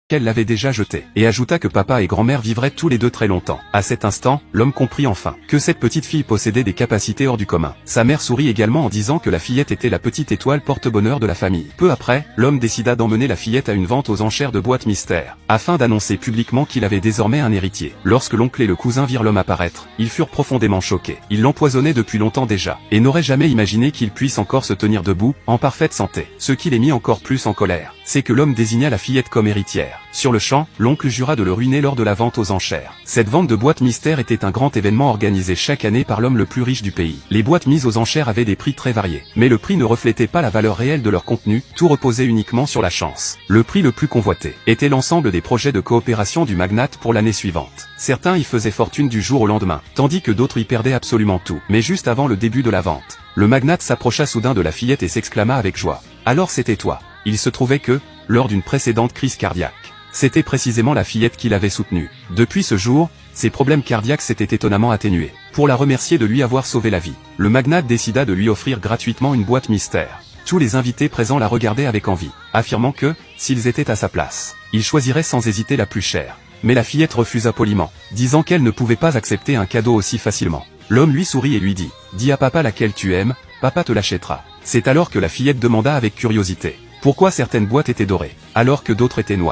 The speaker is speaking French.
qu'elle l'avait déjà jeté, et ajouta que papa et grand-mère vivraient tous les deux très longtemps. À cet instant, l'homme comprit enfin que cette petite fille possédait des capacités hors du commun. Sa mère sourit également en disant que la fillette était la petite étoile porte-bonheur de la famille. Peu après, l'homme décida d'emmener la fillette à une vente aux enchères de boîtes mystères, afin d'annoncer publiquement qu'il avait désormais un héritier. Lorsque l'oncle et le cousin virent l'homme apparaître, ils furent profondément choqués. Ils l'empoisonnaient depuis longtemps déjà, et n'auraient jamais imaginé qu'il puisse encore se tenir debout, en parfaite santé. Ce qui les mit encore plus en colère, c'est que l'homme désigna la fillette comme héritière. Sur le champ, l'oncle jura de le ruiner lors de la vente aux enchères. Cette vente de boîtes mystères était un grand événement organisé chaque année par l'homme le plus riche du pays. Les boîtes mises aux enchères avaient des prix très variés, mais le prix ne reflétait pas la valeur réelle de leur contenu, tout reposait uniquement sur la chance. Le prix le plus convoité était l'ensemble des projets de coopération du magnate pour l'année suivante. Certains y faisaient fortune du jour au lendemain, tandis que d'autres y perdaient absolument tout. Mais juste avant le début de la vente, le magnate s'approcha soudain de la fillette et s'exclama avec joie. « Alors c'était toi !» Il se trouvait que, lors d'une précédente crise cardiaque, c'était précisément la fillette qui l'avait soutenue. Depuis ce jour, ses problèmes cardiaques s'étaient étonnamment atténués. Pour la remercier de lui avoir sauvé la vie, le magnate décida de lui offrir gratuitement une boîte mystère. Tous les invités présents la regardaient avec envie, affirmant que, s'ils étaient à sa place, ils choisiraient sans hésiter la plus chère. Mais la fillette refusa poliment, disant qu'elle ne pouvait pas accepter un cadeau aussi facilement. L'homme lui sourit et lui dit « Dis à papa laquelle tu aimes, papa te l'achètera ». C'est alors que la fillette demanda avec curiosité pourquoi certaines boîtes étaient dorées, alors que d'autres étaient noires.